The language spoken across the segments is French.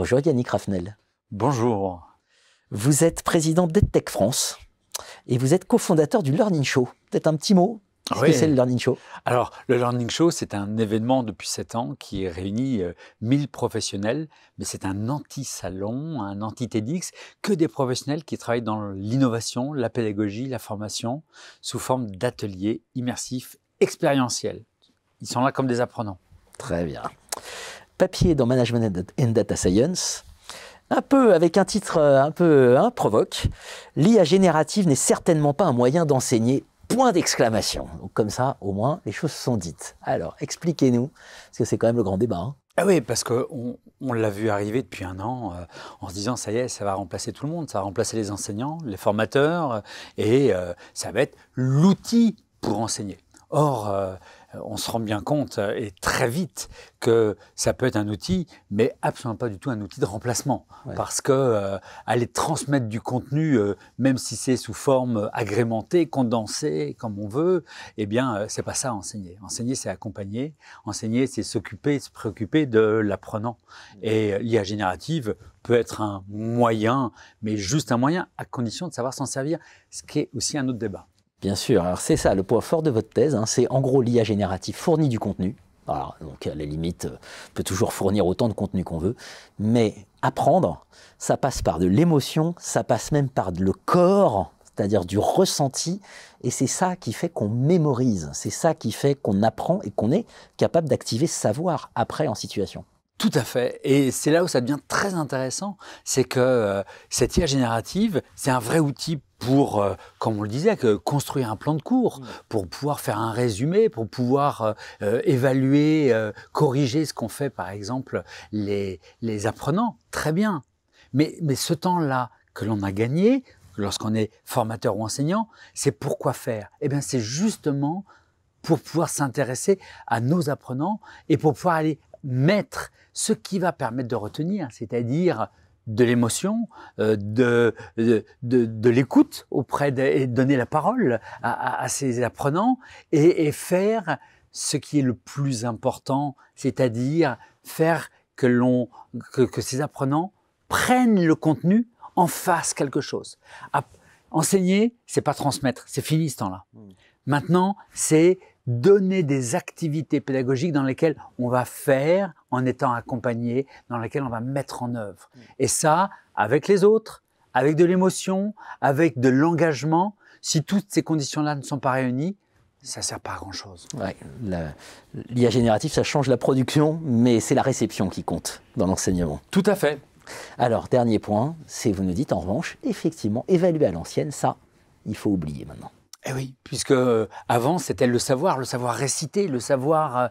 Bonjour Yannick Raffnel. Bonjour. Vous êtes président d'EdTech France et vous êtes cofondateur du Learning Show. Peut-être un petit mot. Qu'est-ce que c'est le Learning Show? Alors, le Learning Show, c'est un événement depuis 7 ans qui réunit 1000 professionnels, mais c'est un anti-salon, un anti-TEDx, que des professionnels qui travaillent dans l'innovation, la pédagogie, la formation, sous forme d'ateliers immersifs, expérientiels. Ils sont là comme des apprenants. Très bien. Papier dans Management and Data Science. Un peu avec un titre un peu provoque. L'IA générative n'est certainement pas un moyen d'enseigner. Point d'exclamation. Donc comme ça, au moins, les choses sont dites. Alors, expliquez-nous, parce que c'est quand même le grand débat. Hein. Ah oui, parce qu'on l'a vu arriver depuis un an en se disant, ça y est, ça va remplacer tout le monde, ça va remplacer les enseignants, les formateurs, et ça va être l'outil pour enseigner. Or, on se rend bien compte, et très vite, que ça peut être un outil, mais absolument pas du tout un outil de remplacement. Ouais. Parce que aller transmettre du contenu, même si c'est sous forme agrémentée, condensée, comme on veut, eh bien, c'est pas ça enseigner. Enseigner, c'est accompagner. Enseigner, c'est s'occuper, se préoccuper de l'apprenant. Et l'IA générative peut être un moyen, mais juste un moyen, à condition de savoir s'en servir, ce qui est aussi un autre débat. Bien sûr, alors c'est ça le point fort de votre thèse, hein, c'est en gros l'IA générative fournit du contenu, alors, donc à la limite on peut toujours fournir autant de contenu qu'on veut, mais apprendre, ça passe par de l'émotion, ça passe même par le corps, c'est-à-dire du ressenti, et c'est ça qui fait qu'on mémorise, c'est ça qui fait qu'on apprend et qu'on est capable d'activer ce savoir après en situation. Tout à fait. Et c'est là où ça devient très intéressant, c'est que cette IA générative, c'est un vrai outil pour, comme on le disait, construire un plan de cours, pour pouvoir faire un résumé, pour pouvoir évaluer, corriger ce qu'ont fait par exemple les apprenants. Très bien. Mais ce temps-là que l'on a gagné, lorsqu'on est formateur ou enseignant, c'est pourquoi faire? Eh bien, c'est justement pour pouvoir s'intéresser à nos apprenants et pour pouvoir aller mettre ce qui va permettre de retenir, c'est-à-dire de l'émotion, de l'écoute et donner la parole à ces apprenants et faire ce qui est le plus important, c'est-à-dire faire que ces apprenants prennent le contenu, en fassent quelque chose. Enseigner, c'est pas transmettre, c'est fini ce temps-là. Maintenant, c'est donner des activités pédagogiques dans lesquelles on va faire en étant accompagné, dans lesquelles on va mettre en œuvre. Et ça, avec les autres, avec de l'émotion, avec de l'engagement, si toutes ces conditions-là ne sont pas réunies, ça ne sert pas à grand-chose. Ouais, l'IA générative, ça change la production, mais c'est la réception qui compte dans l'enseignement. Tout à fait. Alors, dernier point, c'est vous nous dites en revanche, effectivement, évaluer à l'ancienne, ça, il faut oublier maintenant. Eh oui, puisque avant c'était le savoir réciter, le savoir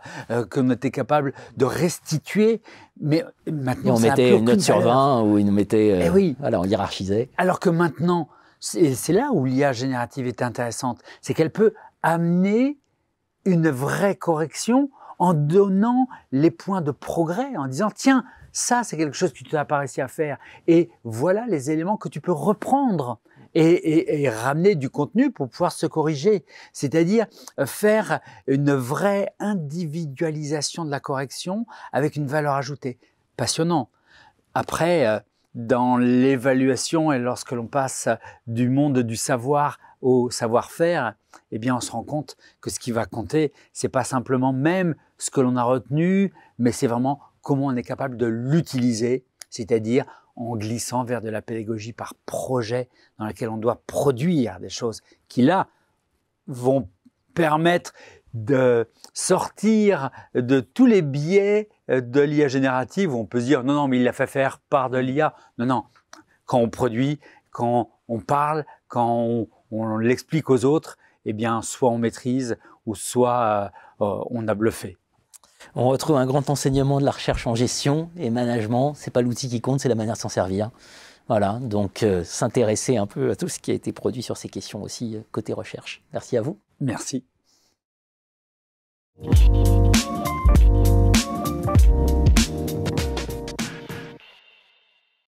qu'on était capable de restituer, mais maintenant on mettait une note sur 20 ou il mettait, oui. Voilà, on hiérarchisait. Alors que maintenant, c'est là où l'IA générative est intéressante, c'est qu'elle peut amener une vraie correction en donnant les points de progrès, en disant tiens, ça c'est quelque chose que tu n'as pas réussi à faire, et voilà les éléments que tu peux reprendre. Et ramener du contenu pour pouvoir se corriger, c'est-à-dire faire une vraie individualisation de la correction avec une valeur ajoutée. Passionnant. Après, dans l'évaluation et lorsque l'on passe du monde du savoir au savoir-faire, eh bien on se rend compte que ce qui va compter, c'est pas simplement même ce que l'on a retenu, mais c'est vraiment comment on est capable de l'utiliser, c'est-à-dire en glissant vers de la pédagogie par projet dans laquelle on doit produire des choses qui, là, vont permettre de sortir de tous les biais de l'IA générative où on peut se dire « non, non, mais il l'a fait faire par de l'IA ». Non, non, quand on produit, quand on parle, quand on l'explique aux autres, eh bien, soit on maîtrise ou soit on a bluffé. On retrouve un grand enseignement de la recherche en gestion et management. C'est pas l'outil qui compte, c'est la manière de s'en servir. Voilà, donc s'intéresser un peu à tout ce qui a été produit sur ces questions aussi côté recherche. Merci à vous. Merci.